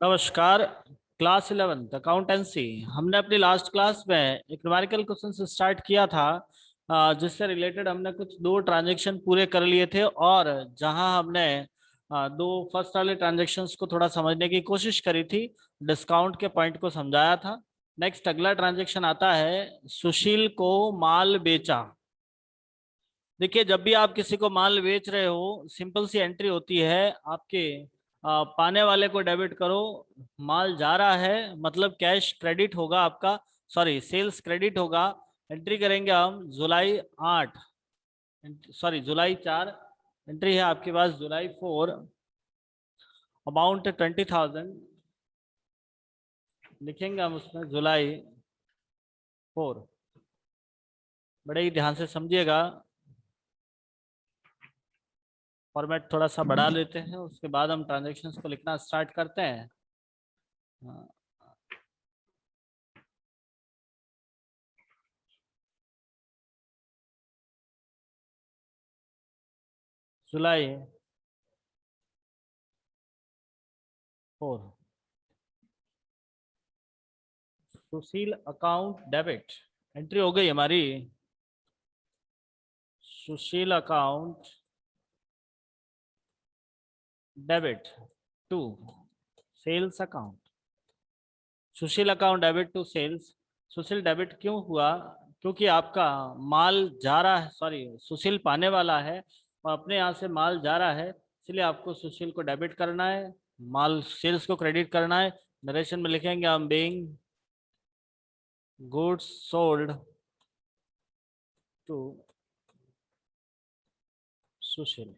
नमस्कार। Class 11 accountancy. हमने अपनी लास्ट क्लास में एक न्यूमेरिकल क्वेश्चन से स्टार्ट किया था, जिससे रिलेटेड हमने कुछ दो ट्रांजैक्शन पूरे कर लिए थे और जहां हमने दो फर्स्ट वाले ट्रांजैक्शंस को थोड़ा समझने की कोशिश करी थी, डिस्काउंट के पॉइंट को समझाया था। नेक्स्ट अगला ट्रांजैक्शन आता है, सुशील को माल बेचा। देखिए, जब भी आप किसी को माल बेच रहे हो, सिंपल सी एंट्री होती है आपके पाने वाले को डेबिट करो। माल जा रहा है मतलब कैश क्रेडिट होगा आपका, सॉरी सेल्स क्रेडिट होगा। एंट्री करेंगे हम जुलाई 8, सॉरी जुलाई 4। एंट्री है आपके पास जुलाई 4, अमाउंट 20,000। लिखेंगे हम उसमें जुलाई 4। बड़े ही ध्यान से समझिएगा, फॉर्मेट थोड़ा सा बढ़ा लेते हैं, उसके बाद हम ट्रांजेक्शन्स को लिखना स्टार्ट करते हैं। जुलाई 4, सुशील अकाउंट डेबिट। एंट्री हो गई हमारी, Sushil account debit to sales account. Sushil account debit to sales. Sushil debit क्यों हुआ? क्योंकि आपका माल जा रहा है, सॉरी सुशील पाने वाला है और अपने यहाँ से माल जा रहा है, इसलिए आपको सुशील को डेबिट करना है, माल सेल्स को क्रेडिट करना है। नरेशन में लिखेंगे हम being goods sold to Sushil.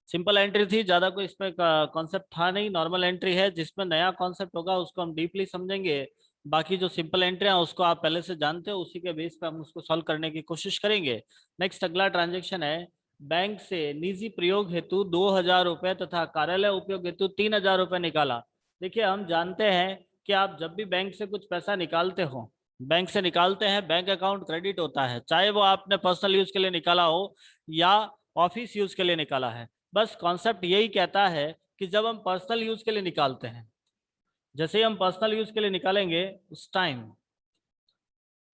Simple entry थी, ज्यादा कोई इसमें कॉन्सेप्ट था नहीं, नॉर्मल एंट्री है। जिसमें नया कॉन्सेप्ट होगा उसको हम डीपली समझेंगे। बाकी जो सिंपल एंट्री है उसको आप पहले से जानते हो, उसी के बेस पे हम उसको सॉल्व करने की कोशिश करेंगे। नेक्स्ट अगला ट्रांजेक्शन है, बैंक से निजी प्रयोग हेतु 2,000 रुपए तथा कार्यालय उपयोग हेतु 3,000 रुपए निकाला। देखिए, हम जानते हैं कि आप जब भी बैंक से कुछ पैसा निकालते हो, बैंक से निकालते हैं, बैंक अकाउंट क्रेडिट होता है, चाहे वो आपने पर्सनल यूज के लिए निकाला हो या ऑफिस यूज के लिए निकाला है। बस कॉन्सेप्ट यही कहता है कि जब हम पर्सनल यूज के लिए निकालते हैं, जैसे ही हम पर्सनल यूज के लिए निकालेंगे उस टाइम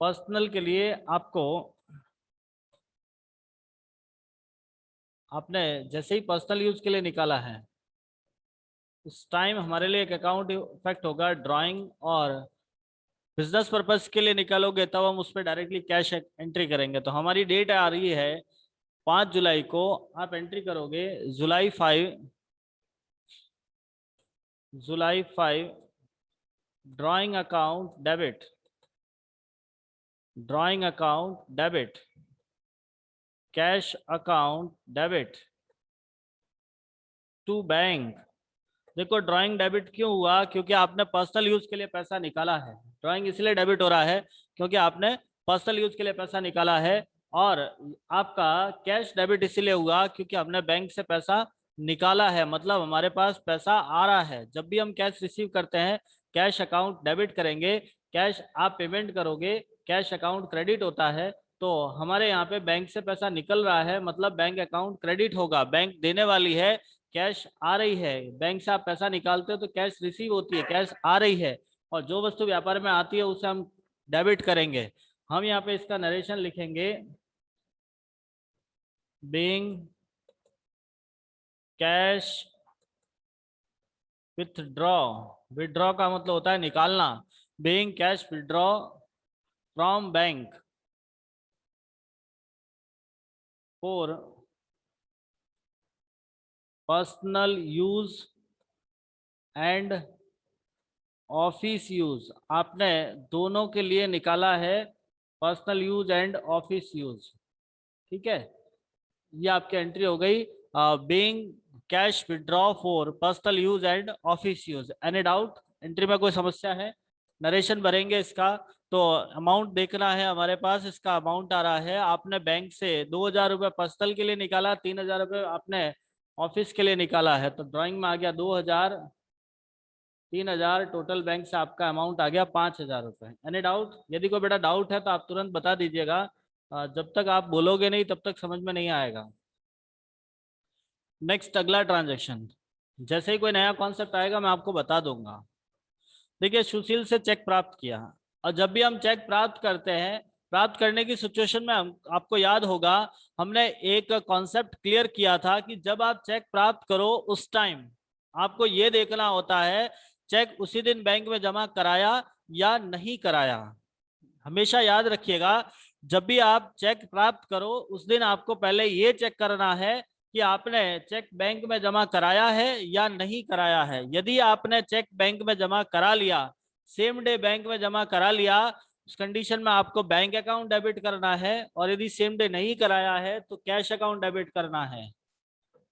पर्सनल के लिए आपने जैसे ही पर्सनल यूज के लिए निकाला है उस टाइम हमारे लिए एक अकाउंट इफेक्ट होगा ड्राइंग, और बिजनेस पर्पज के लिए निकालोगे तब हम उस पर डायरेक्टली कैश एंट्री करेंगे। तो हमारी डेट आ रही है 5 जुलाई को। आप एंट्री करोगे जुलाई 5 drawing account debit cash account debit to bank. देखो, ड्राइंग डेबिट क्यों हुआ? क्योंकि आपने पर्सनल यूज के लिए पैसा निकाला है। ड्राइंग इसलिए डेबिट हो रहा है क्योंकि आपने पर्सनल यूज के लिए पैसा निकाला है, और आपका कैश डेबिट इसलिए हुआ क्योंकि हमने बैंक से पैसा निकाला है, मतलब हमारे पास पैसा आ रहा है। जब भी हम कैश रिसीव करते हैं, कैश अकाउंट डेबिट करेंगे, कैश आप पेमेंट करोगे, कैश अकाउंट क्रेडिट होता है। तो हमारे यहाँ पे बैंक से पैसा निकल रहा है, मतलब बैंक अकाउंट क्रेडिट होगा, बैंक देने वाली है, कैश आ रही है। बैंक से आप पैसा निकालते हो तो कैश रिसीव होती है, कैश आ रही है, और जो वस्तु व्यापार में आती है उसे हम डेबिट करेंगे। हम यहाँ पे इसका नरेशन लिखेंगे, बीइंग कैश विथड्रॉ। विथड्रॉ का मतलब होता है निकालना। Being cash withdraw from bank for personal use and office use. आपने दोनों के लिए निकाला है, personal use and office use. ठीक है, ये आपकी एंट्री हो गई, being cash withdraw for personal use and office use. Any doubt? Entry में कोई समस्या है? नरेशन भरेंगे इसका, तो अमाउंट देखना है हमारे पास। इसका अमाउंट आ रहा है, आपने बैंक से 2,000 रुपये पर्सनल के लिए निकाला, 3,000 रुपये आपने ऑफिस के लिए निकाला है। तो ड्राइंग में आ गया 2,000, 3,000, टोटल बैंक से आपका अमाउंट आ गया 5,000 रुपये। Any doubt? यदि कोई बेटा डाउट है तो आप तुरंत बता दीजिएगा, जब तक आप बोलोगे नहीं तब तक समझ में नहीं आएगा। नेक्स्ट अगला ट्रांजैक्शन, जैसे ही कोई नया कॉन्सेप्ट आएगा मैं आपको बता दूंगा। देखिए, सुशील से चेक प्राप्त किया, और जब भी हम चेक प्राप्त करते हैं, प्राप्त करने की सिचुएशन में आपको याद होगा हमने एक कॉन्सेप्ट क्लियर किया था कि जब आप चेक प्राप्त करो उस टाइम आपको ये देखना होता है चेक उसी दिन बैंक में जमा कराया या नहीं कराया। हमेशा याद रखिएगा, जब भी आप चेक प्राप्त करो उस दिन आपको पहले ये चेक करना है कि आपने चेक बैंक में जमा कराया है या नहीं कराया है। यदि आपने चेक बैंक में जमा करा लिया, सेम डे बैंक में जमा करा लिया, उस कंडीशन में आपको बैंक अकाउंट डेबिट करना है, और यदि सेम डे नहीं कराया है तो कैश अकाउंट डेबिट करना है।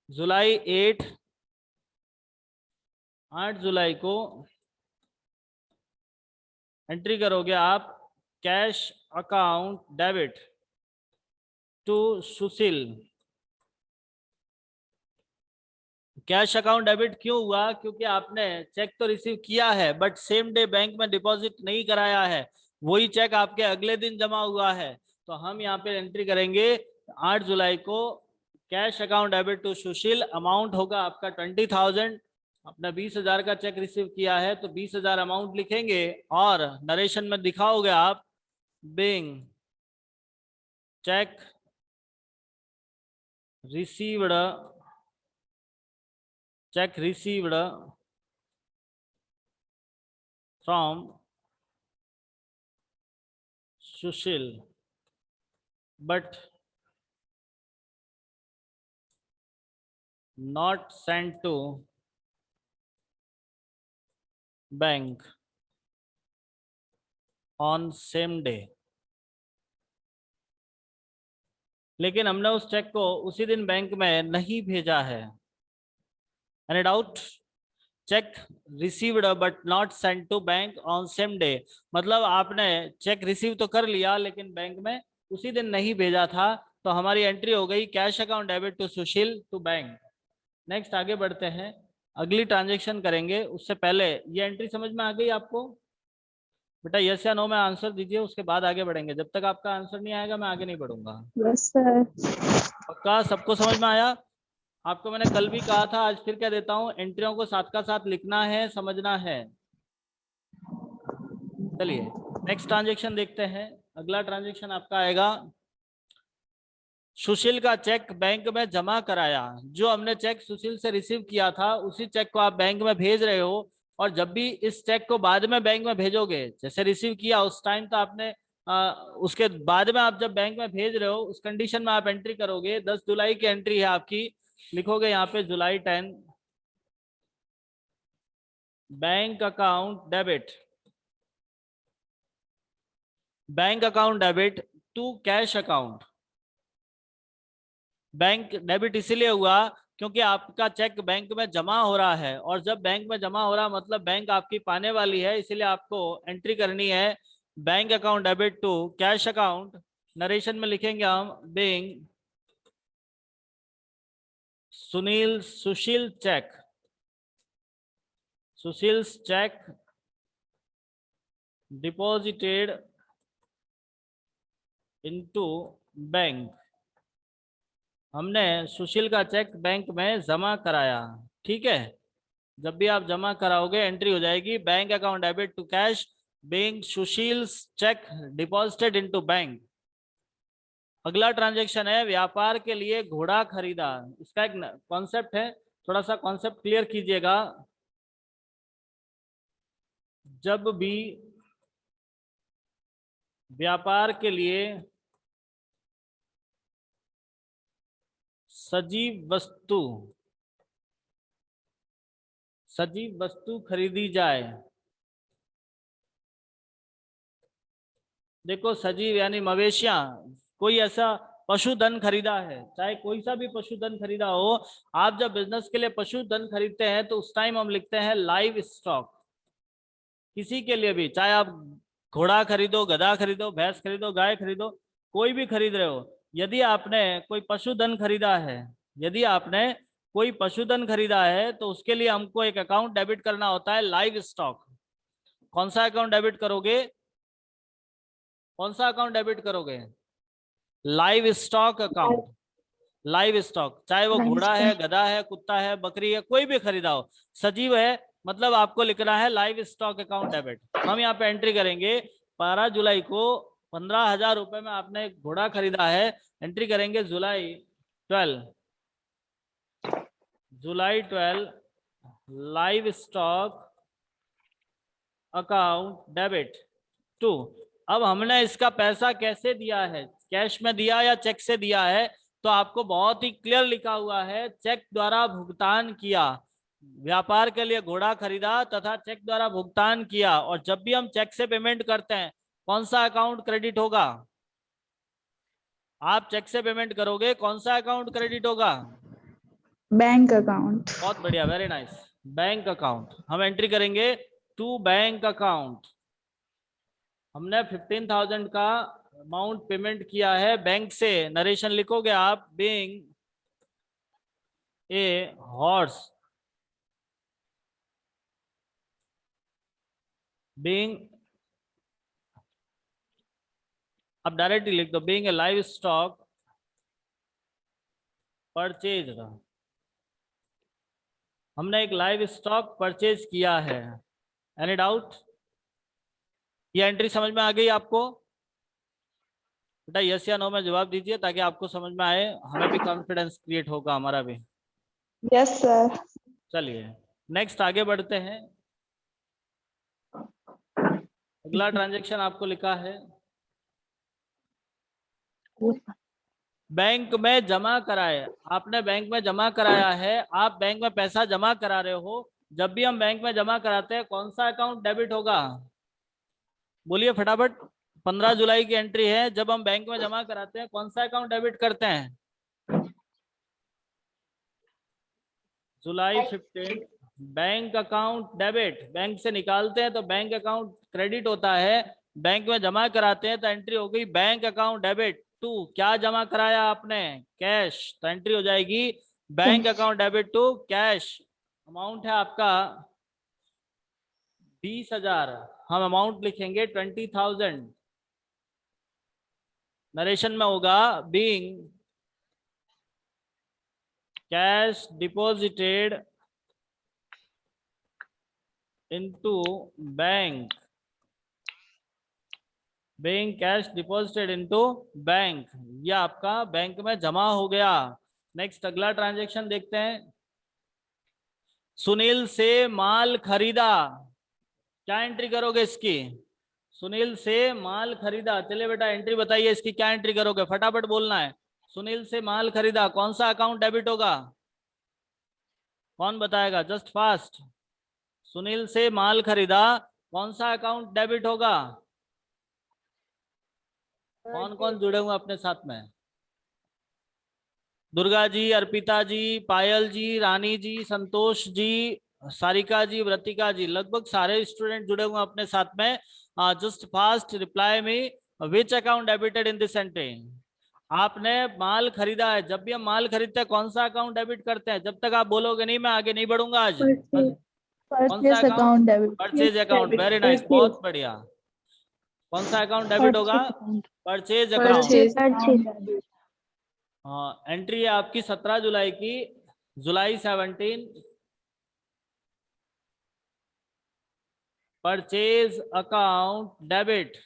जुलाई 8 जुलाई को एंट्री करोगे आप, cash account debit to Sushil. Cash account debit क्यों हुआ? क्योंकि आपने चेक तो रिसीव किया है बट सेम डे बैंक में डिपॉजिट नहीं कराया है, वही चेक आपके अगले दिन जमा हुआ है। तो हम यहाँ पे एंट्री करेंगे 8 जुलाई को, cash account debit to Sushil, amount होगा आपका 20,000। आपने 20,000 का चेक रिसीव किया है तो 20,000 अमाउंट लिखेंगे, और नरेशन में दिखाओगे आप being cheque received, check received from Sushil but not sent to bank on same day। लेकिन हमने उस चेक को उसी दिन बैंक में नहीं भेजा है। Any doubt? Cheque received but not sent to bank on same day, मतलब आपने चेक रिसीव तो कर लिया लेकिन बैंक में उसी दिन नहीं भेजा था। तो हमारी एंट्री हो गई cash account debit to Sushil to bank. Next आगे बढ़ते हैं, अगली ट्रांजेक्शन करेंगे। उससे पहले ये एंट्री समझ में आ गई आपको? बेटा यस या नो में आंसर दीजिए, उसके बाद आगे बढ़ेंगे। जब तक आपका आंसर नहीं आएगा मैं आगे नहीं बढ़ूंगा। Yes sir. पक्का सबको समझ में आया? आपको मैंने कल भी कहा था, आज फिर क्या देता हूँ, एंट्रियों को साथ का साथ लिखना है, समझना है। चलिए नेक्स्ट ट्रांजेक्शन देखते हैं। अगला ट्रांजेक्शन आपका आएगा, सुशील का चेक बैंक में जमा कराया। जो हमने चेक सुशील से रिसीव किया था उसी चेक को आप बैंक में भेज रहे हो, और जब भी इस चेक को बाद में बैंक में भेजोगे, जैसे रिसीव किया उस टाइम तो आपने उसके बाद में आप जब बैंक में भेज रहे हो उस कंडीशन में आप एंट्री करोगे। 10 जुलाई की एंट्री है आपकी, लिखोगे यहाँ पे जुलाई 10, bank account debit, bank account debit to cash account. Bank debit इसीलिए हुआ क्योंकि आपका चेक बैंक में जमा हो रहा है, और जब बैंक में जमा हो रहा मतलब बैंक आपकी पाने वाली है, इसीलिए आपको एंट्री करनी है bank account debit to cash account. Narration में लिखेंगे हम being Sushil cheque, Sushil cheque deposited into bank. हमने सुशील का चेक बैंक में जमा कराया, ठीक है। जब भी आप जमा कराओगे एंट्री हो जाएगी bank account debit to cash being Sushil cheque deposited into bank. अगला ट्रांजैक्शन है व्यापार के लिए घोड़ा खरीदा। इसका एक कॉन्सेप्ट है, थोड़ा सा कॉन्सेप्ट क्लियर कीजिएगा। जब भी व्यापार के लिए सजीव वस्तु खरीदी जाए, देखो सजीव यानी मवेशियां, कोई ऐसा पशुधन खरीदा है, चाहे कोई सा भी पशुधन खरीदा हो। आप जब बिजनेस के लिए पशुधन खरीदते हैं तो उस टाइम हम लिखते हैं लाइव स्टॉक। किसी के लिए भी, चाहे आप घोड़ा खरीदो, गधा खरीदो, भैंस खरीदो, गाय खरीदो, कोई भी खरीद रहे हो, यदि आपने कोई पशुधन खरीदा है, यदि आपने कोई पशुधन खरीदा है तो उसके लिए हमको एक अकाउंट डेबिट करना होता है लाइव स्टॉक। कौन सा अकाउंट डेबिट करोगे? कौन सा अकाउंट डेबिट करोगे? Live stock account. Live stock, चाहे वो घोड़ा है, गधा है, कुत्ता है, बकरी है, कोई भी खरीदा हो, सजीव है, मतलब आपको लिखना है लाइव स्टॉक अकाउंट डेबिट। हम यहाँ पे एंट्री करेंगे 12 जुलाई को 15,000 रुपए में आपने एक घोड़ा खरीदा है, एंट्री करेंगे जुलाई 12 livestock account debit to. अब हमने इसका पैसा कैसे दिया है, कैश में दिया या चेक से दिया है, तो आपको बहुत ही क्लियर लिखा हुआ है, चेक द्वारा भुगतान किया, व्यापार के लिए घोड़ा खरीदा तथा चेक द्वारा भुगतान किया। और जब भी हम चेक से पेमेंट करते हैं कौन सा अकाउंट क्रेडिट होगा, आप चेक से पेमेंट करोगे कौन सा अकाउंट क्रेडिट होगा, बैंक अकाउंट। बहुत बढ़िया, वेरी नाइस, बैंक अकाउंट। हम एंट्री करेंगे टू बैंक अकाउंट। हमने 15,000 का अमाउंट पेमेंट किया है बैंक से, नरेशन लिखोगे आप, बीइंग ए हॉर्स, बीइंग, अब डायरेक्टली लिख दो, being a live stock purchase, हमने एक लाइव स्टॉक परचेज किया है। एनी डाउट, ये एंट्री समझ में आ गई आपको? बेटा यस या नो में जवाब दीजिए ताकि आपको समझ में आए, हमें भी कॉन्फिडेंस क्रिएट होगा हमारा भी। Yes sir. चलिए नेक्स्ट आगे बढ़ते हैं। अगला ट्रांजैक्शन आपको लिखा है बैंक में जमा कराए, आपने बैंक में जमा कराया है, आप बैंक में पैसा जमा करा रहे हो। जब भी हम बैंक में जमा कराते हैं कौन सा अकाउंट डेबिट होगा, बोलिए फटाफट। 15 जुलाई की एंट्री है, जब हम बैंक में जमा कराते हैं कौन सा अकाउंट डेबिट करते हैं, जुलाई 15 बैंक अकाउंट डेबिट, बैंक से निकालते हैं तो बैंक अकाउंट क्रेडिट होता है, बैंक में जमा कराते हैं तो एंट्री हो गई बैंक अकाउंट डेबिट टू, क्या जमा कराया आपने, कैश, तो एंट्री हो जाएगी bank account debit to cash. Amount है आपका 20,000, हम अमाउंट लिखेंगे 20,000, नरेशन में होगा being cash deposited into bank, bank cash deposited into bank, ये आपका बैंक में जमा हो गया। नेक्स्ट अगला ट्रांजैक्शन देखते हैं, सुनील से माल खरीदा, क्या एंट्री करोगे इसकी, सुनील से माल खरीदा, चलिए बेटा एंट्री बताइए इसकी, क्या एंट्री करोगे, फटाफट बोलना है। सुनील से माल खरीदा, कौन सा अकाउंट डेबिट होगा, कौन बताएगा, जस्ट फास्ट। सुनील से माल खरीदा, कौन सा अकाउंट डेबिट होगा, कौन कौन जुड़े हुए अपने साथ में, दुर्गा जी, अर्पिता जी, पायल जी, रानी जी, संतोष जी, सारिका जी, व्रतिका जी, लगभग सारे स्टूडेंट जुड़े हुए अपने साथ में। जस्ट फास्ट रिप्लाई में which account debited in this entry, आपने माल खरीदा है, जब भी हम माल खरीदते हैं कौन सा अकाउंट डेबिट करते हैं, जब तक आप बोलोगे नहीं मैं आगे नहीं बढ़ूंगा आज। कौन सा account, purchase account, very nice, बहुत बढ़िया। कौन सा अकाउंट डेबिट होगा, परचेज अकाउंट। हाँ एंट्री है आपकी 17 जुलाई की, जुलाई 17 परचेज अकाउंट डेबिट,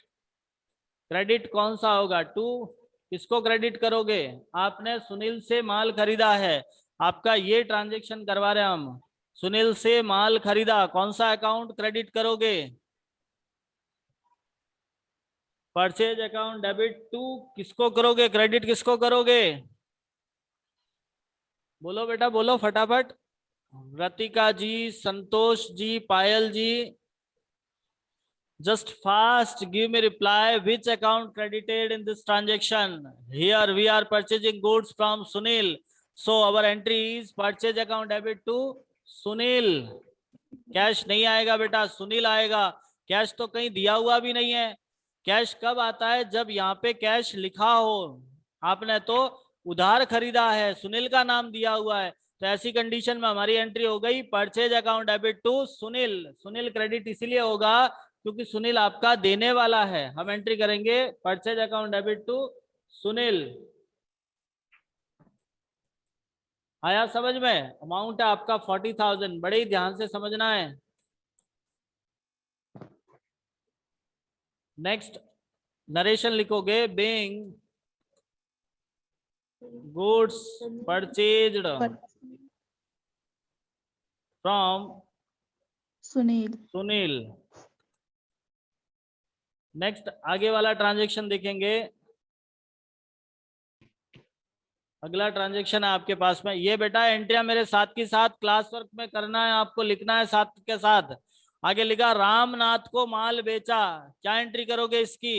क्रेडिट कौन सा होगा, टू, किसको क्रेडिट करोगे, आपने सुनील से माल खरीदा है, आपका ये ट्रांजैक्शन करवा रहे हैं हम, सुनील से माल खरीदा, कौन सा अकाउंट क्रेडिट करोगे, परचेज अकाउंट डेबिट टू, किसको करोगे क्रेडिट, किसको करोगे, बोलो बेटा बोलो फटाफट, रतिका जी, संतोष जी, पायल जी, just fast give me reply which account credited in this transaction, here we are purchasing goods from Sunil, so our entry is purchase account debit to Sunil, cash नहीं आएगा बेटा, सुनील आएगा, कैश तो कहीं दिया हुआ भी नहीं है, कैश कब आता है, जब यहाँ पे कैश लिखा हो, आपने तो उधार खरीदा है, सुनील का नाम दिया हुआ है, तो ऐसी कंडीशन में हमारी एंट्री हो गई purchase account debit to Sunil, Sunil credit इसीलिए होगा क्योंकि सुनील आपका देने वाला है, हम एंट्री करेंगे purchase account debit to Sunil. आया समझ में? अमाउंट है आपका 40,000, बड़े ही ध्यान से समझना है। नेक्स्ट नरेशन लिखोगे, being goods purchased from Sunil. Sunil. Next आगे वाला ट्रांजेक्शन देखेंगे। अगला ट्रांजेक्शन है आपके पास में, ये बेटा एंट्रिया मेरे साथ की साथ क्लास वर्क में करना है, आपको लिखना है साथ के साथ। आगे लिखा रामनाथ को माल बेचा, क्या एंट्री करोगे इसकी?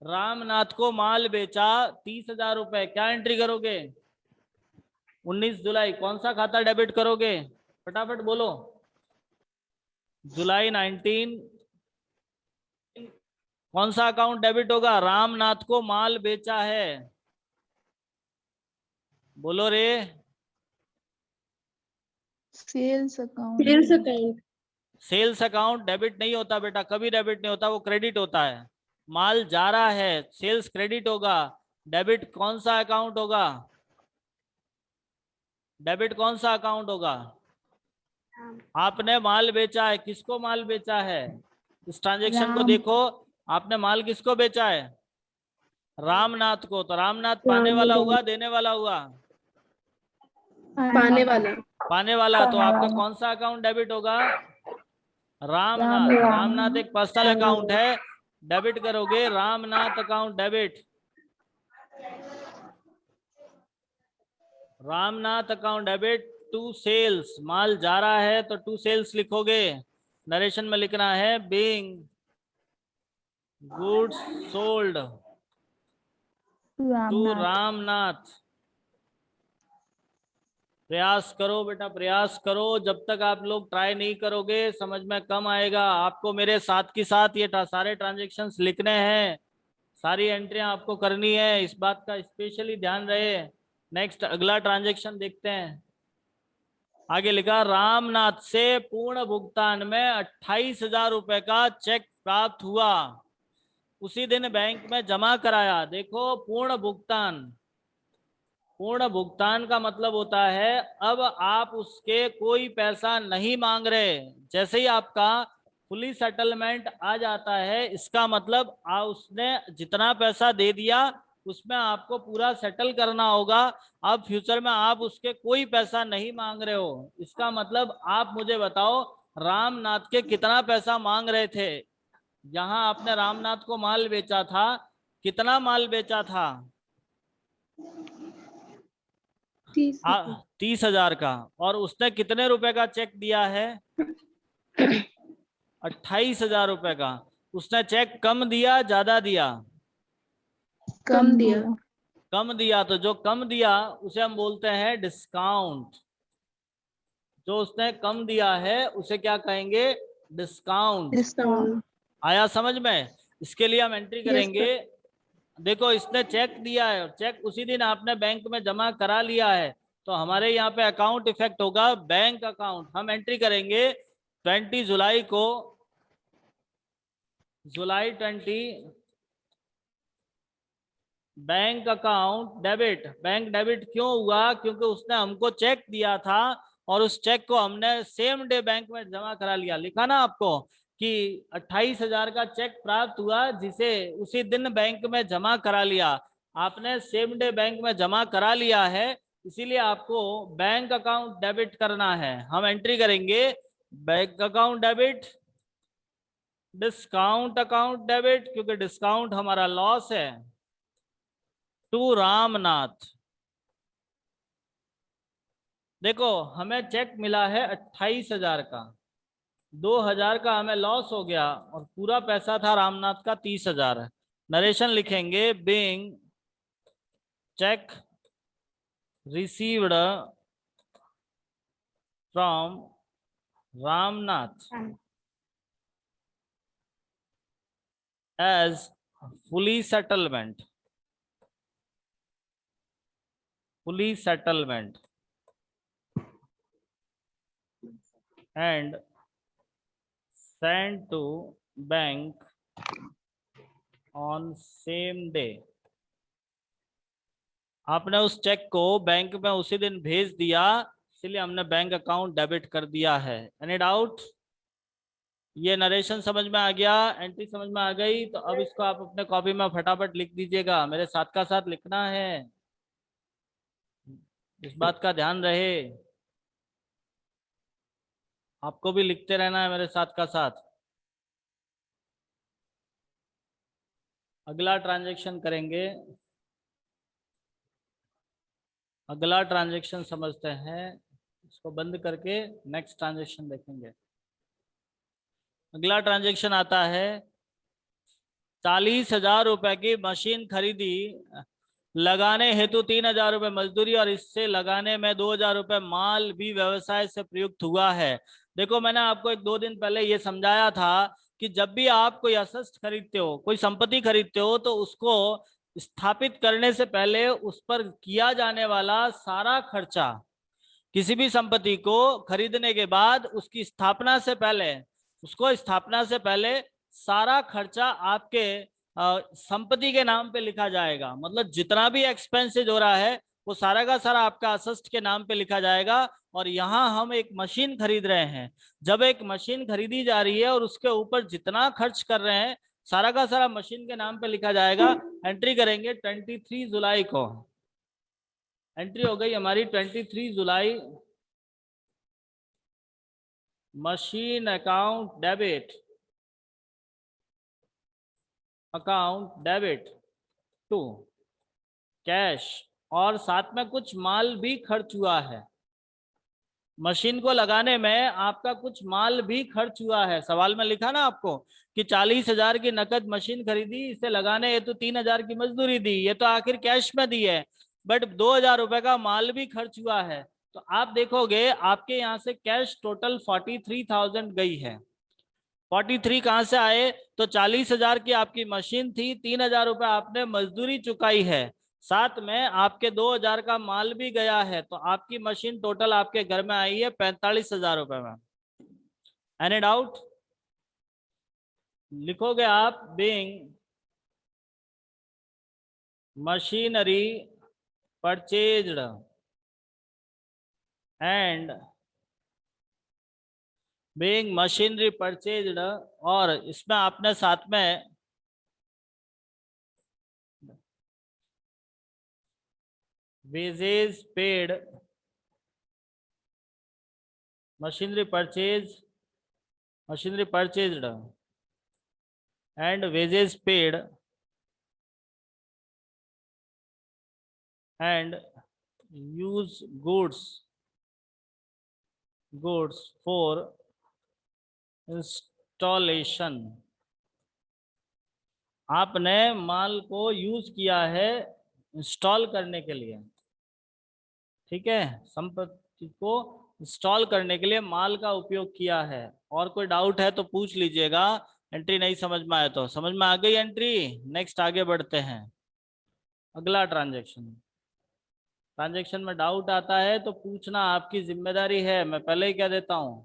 रामनाथ को माल बेचा 30,000 रुपए, क्या एंट्री करोगे? 19 जुलाई, कौन सा खाता डेबिट करोगे? फटाफट बोलो। जुलाई 19, कौन सा अकाउंट डेबिट होगा? रामनाथ को माल बेचा है, बोलो रे। Sales account. Sales account. Sales account debit नहीं होता बेटा, कभी डेबिट नहीं होता, वो क्रेडिट होता है। माल जा रहा है, सेल्स क्रेडिट होगा। डेबिट कौन सा अकाउंट होगा? डेबिट कौन सा अकाउंट होगा? आपने माल बेचा है, किसको माल बेचा है? इस ट्रांजेक्शन को देखो, आपने माल किसको बेचा है? रामनाथ को। तो रामनाथ पाने वाला हुआ, देने वाला हुआ? पाने वाला। पाने वाला। तो आपका कौन सा अकाउंट डेबिट होगा? रामनाथ। रामनाथ एक पर्सनल अकाउंट है, डेबिट करोगे Ramnath account debit. Ramnath account debit to sales, माल जा रहा है तो टू सेल्स लिखोगे। नरेशन में लिखना है being goods sold to Ramnath. प्रयास करो बेटा, प्रयास करो, जब तक आप लोग ट्राई नहीं करोगे समझ में कम आएगा। आपको मेरे साथ की साथ ये सारे ट्रांजेक्शन्स लिखने हैं, सारी एंट्रियां आपको करनी है, इस बात का स्पेशली ध्यान रहे। नेक्स्ट अगला ट्रांजेक्शन देखते हैं। आगे लिखा रामनाथ से पूर्ण भुगतान में 28,000 रुपए का चेक प्राप्त हुआ, उसी दिन बैंक में जमा कराया। देखो पूर्ण भुगतान, पूर्ण भुगतान का मतलब होता है अब आप उसके कोई पैसा नहीं मांग रहे। जैसे ही आपका फुली सेटलमेंट आ जाता है, इसका मतलब उसने जितना पैसा दे दिया उसमें आपको पूरा सेटल करना होगा। अब फ्यूचर में आप उसके कोई पैसा नहीं मांग रहे हो। इसका मतलब आप मुझे बताओ रामनाथ के कितना पैसा मांग रहे थे? जहां आपने रामनाथ को माल बेचा था, कितना माल बेचा था? 30,000 का। और उसने कितने रुपए का चेक दिया है? 28,000 रुपए का। उसने चेक कम दिया ज्यादा दिया? कम दिया। कम दिया। तो जो कम दिया उसे हम बोलते हैं डिस्काउंट। जो उसने कम दिया है उसे क्या कहेंगे? डिस्काउंट। डिस्काउंट। आया समझ में? इसके लिए हम एंट्री करेंगे। देखो इसने चेक दिया है और चेक उसी दिन आपने बैंक में जमा करा लिया है, तो हमारे यहाँ पे अकाउंट इफेक्ट होगा बैंक अकाउंट। हम एंट्री करेंगे 20 जुलाई को, जुलाई 20 bank account debit. Bank debit क्यों हुआ? क्योंकि उसने हमको चेक दिया था और उस चेक को हमने सेम डे बैंक में जमा करा लिया। लिखा ना आपको कि 28,000 का चेक प्राप्त हुआ जिसे उसी दिन बैंक में जमा करा लिया। आपने सेम डे बैंक में जमा करा लिया है, इसीलिए आपको बैंक अकाउंट डेबिट करना है। हम एंट्री करेंगे bank account debit, discount account debit, क्योंकि डिस्काउंट हमारा लॉस है, टू रामनाथ। देखो हमें चेक मिला है 28,000 का, 2,000 का हमें लॉस हो गया और पूरा पैसा था रामनाथ का 30,000। नरेशन लिखेंगे being cheque received from Ramnath as fully settlement, fully settlement and sent to bank on same day। आपने उस चेक को बैंक में उसी दिन भेज दिया, इसलिए हमने बैंक अकाउंट डेबिट कर दिया है। Any doubt? ये नरेशन समझ में आ गया, एंट्री समझ में आ गई? तो अब इसको आप अपने कॉपी में फटाफट लिख दीजिएगा, मेरे साथ का साथ लिखना है, इस बात का ध्यान रहे। आपको भी लिखते रहना है मेरे साथ का साथ। अगला ट्रांजैक्शन करेंगे, अगला ट्रांजैक्शन समझते हैं, इसको बंद करके नेक्स्ट ट्रांजैक्शन देखेंगे। अगला ट्रांजैक्शन आता है 40,000 रुपए की मशीन खरीदी, लगाने हेतु 3,000 रुपए मजदूरी और इससे लगाने में 2,000 रुपए माल भी व्यवसाय से प्रयुक्त हुआ है। देखो मैंने आपको 1-2 दिन पहले ये समझाया था कि जब भी आप कोई असेट खरीदते हो, कोई संपत्ति खरीदते हो, तो उसको स्थापित करने से पहले उस पर किया जाने वाला सारा खर्चा, किसी भी संपत्ति को खरीदने के बाद उसकी स्थापना से पहले, उसको स्थापना से पहले सारा खर्चा आपके संपत्ति के नाम पे लिखा जाएगा। मतलब जितना भी एक्सपेंसेज हो रहा है वो सारा का सारा आपका असेट के नाम पे लिखा जाएगा। और यहाँ हम एक मशीन खरीद रहे हैं, जब एक मशीन खरीदी जा रही है और उसके ऊपर जितना खर्च कर रहे हैं सारा का सारा मशीन के नाम पे लिखा जाएगा। एंट्री करेंगे 23 जुलाई को, एंट्री हो गई हमारी 23 जुलाई। Machine account debit, account debit to cash, और साथ में कुछ माल भी खर्च हुआ है। मशीन को लगाने में आपका कुछ माल भी खर्च हुआ है। सवाल में लिखा ना आपको कि 40,000 की नकद मशीन खरीदी, इसे लगाने हेतु 3,000 की मजदूरी दी, ये तो आखिर कैश में दी है, बट 2,000 रुपए का माल भी खर्च हुआ है। तो आप देखोगे आपके यहाँ से कैश टोटल 43,000 गई है। 43 कहाँ से आए? तो 40,000 की आपकी मशीन थी, 3,000 रुपए आपने मजदूरी चुकाई है, साथ में आपके 2,000 का माल भी गया है, तो आपकी मशीन टोटल आपके घर में आई है 45,000 रुपए में। Any doubt? लिखोगे आप being machinery purchased and being machinery purchased, और इसमें आपने साथ में wages paid, machinery purchase, machinery purchased and wages paid and use goods for installation। आपने माल को यूज किया है इंस्टॉल करने के लिए, ठीक है, संपत्ति को इंस्टॉल करने के लिए माल का उपयोग किया है। और कोई डाउट है तो पूछ लीजिएगा, एंट्री नहीं समझ में आए तो। समझ में आ गई एंट्री? नेक्स्ट आगे बढ़ते हैं। अगला ट्रांजैक्शन, ट्रांजैक्शन में डाउट आता है तो पूछना आपकी जिम्मेदारी है, मैं पहले ही कह देता हूं।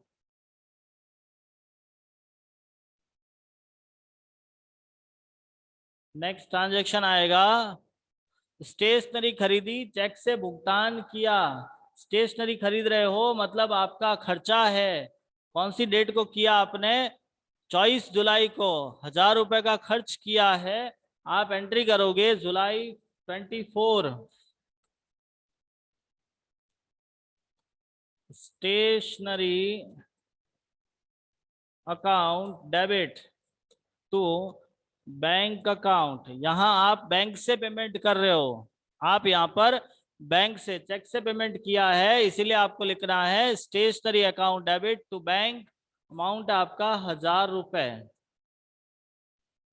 नेक्स्ट ट्रांजैक्शन आएगा स्टेशनरी खरीदी, चेक से भुगतान किया। स्टेशनरी खरीद रहे हो मतलब आपका खर्चा है। कौन सी डेट को किया आपने? 24 जुलाई को 1,000 रुपए का खर्च किया है। आप एंट्री करोगे जुलाई 24, stationery account debit to bank account. यहां आप बैंक से पेमेंट कर रहे हो, आप यहां पर बैंक से चेक से पेमेंट किया है, इसीलिए आपको लिखना है stationery account debit to bank, amount आपका 1,000 रुपए।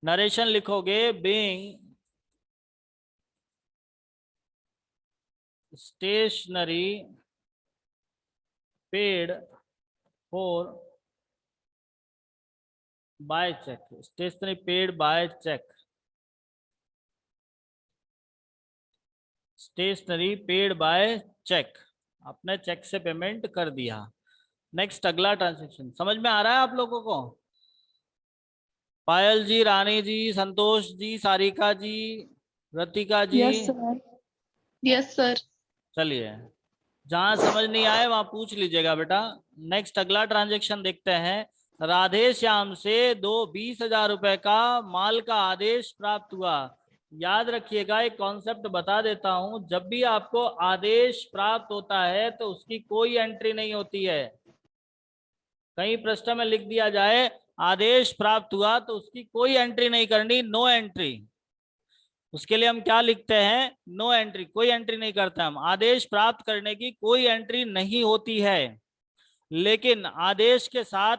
नरेशन लिखोगे being stationery paid for by cheque, stationery paid by cheque, stationery paid by cheque, आपने चेक से पेमेंट कर दिया। नेक्स्ट अगला ट्रांजैक्शन समझ में आ रहा है आप लोगों को? पायल जी, रानी जी, संतोष जी, सारिका जी, रतिका जी, यस सर, यस सर। चलिए, जहां समझ नहीं आए वहां पूछ लीजिएगा बेटा। नेक्स्ट अगला ट्रांजेक्शन देखते हैं। राधे श्याम से 20,000 रुपए का माल का आदेश प्राप्त हुआ। याद रखिएगा, एक कॉन्सेप्ट बता देता हूं, जब भी आपको आदेश प्राप्त होता है तो उसकी कोई एंट्री नहीं होती है। कहीं प्रश्न में लिख दिया जाए आदेश प्राप्त हुआ तो उसकी कोई एंट्री नहीं करनी, नो एंट्री। उसके लिए हम क्या लिखते हैं? नो एंट्री, कोई एंट्री नहीं करते हम। आदेश प्राप्त करने की कोई एंट्री नहीं होती है। लेकिन आदेश के साथ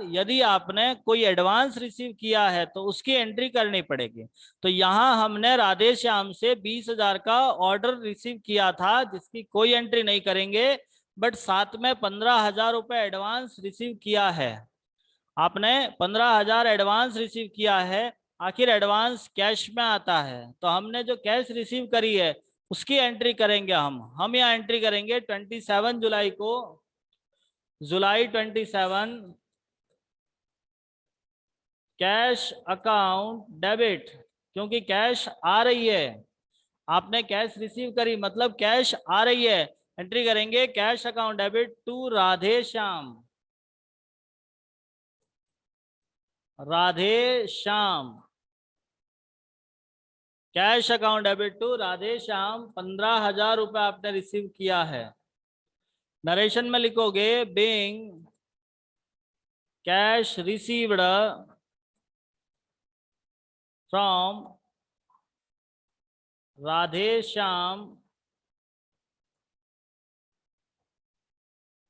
यदि आपने कोई एडवांस रिसीव किया है तो उसकी एंट्री करनी पड़ेगी। तो यहां हमने राधे श्याम से 20,000 का ऑर्डर रिसीव किया था जिसकी कोई एंट्री नहीं करेंगे, बट साथ में 15,000 रुपए एडवांस रिसीव किया है। आपने 15,000 एडवांस रिसीव किया है। आखिर एडवांस कैश में आता है, तो हमने जो कैश रिसीव करी है उसकी एंट्री करेंगे हम यहाँ एंट्री करेंगे 27 जुलाई को, जुलाई 27 कैश अकाउंट डेबिट, क्योंकि कैश आ रही है, आपने कैश रिसीव करी मतलब कैश आ रही है। एंट्री करेंगे cash account debit to Radhe Shyam, Radhe Shyam, cash account debit to Radhe Shyam. 15,000 रुपए आपने रिसीव किया है। नरेशन में लिखोगे being cash received from Radhe Shyam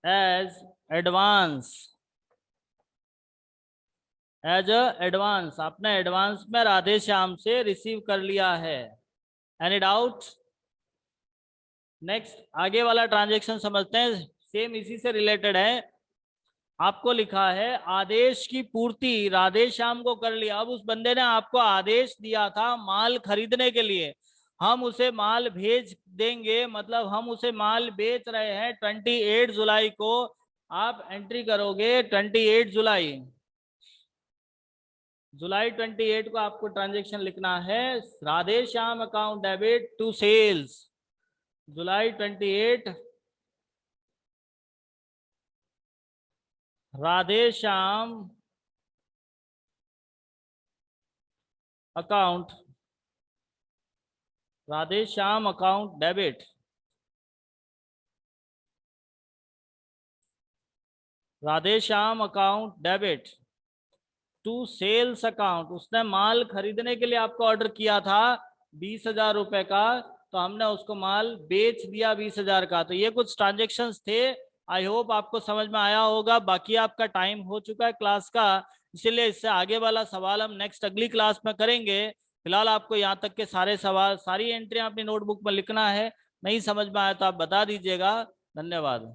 as advance, as advance, आपने एडवांस में राधे श्याम से रिसीव कर लिया है। Any doubt? नेक्स्ट आगे वाला ट्रांजैक्शन समझते हैं, सेम इसी से रिलेटेड है। आपको लिखा है आदेश की पूर्ति राधे श्याम को कर लिया। अब उस बंदे ने आपको आदेश दिया था माल खरीदने के लिए, हम उसे माल भेज देंगे, मतलब हम उसे माल बेच रहे हैं 28 जुलाई को। आप एंट्री करोगे 28 जुलाई, जुलाई 28 को आपको ट्रांजैक्शन लिखना है Radhe Shyam account debit to sales, जुलाई 28 Radhe Shyam account, Radhe Shyam account debit, Radhe Shyam account debit to sales account. उसने माल खरीदने के लिए आपको ऑर्डर किया था 20,000 रुपए का, तो हमने उसको माल बेच दिया 20,000 का। तो ये कुछ ट्रांजेक्शन्स थे। आई होप आपको समझ में आया होगा। बाकी आपका टाइम हो चुका है क्लास का, इसीलिए इससे आगे वाला सवाल हम नेक्स्ट अगली क्लास में करेंगे। फिलहाल आपको यहाँ तक के सारे सवाल, सारी एंट्री अपनी नोटबुक में लिखना है। नहीं समझ में आया तो आप बता दीजिएगा। धन्यवाद।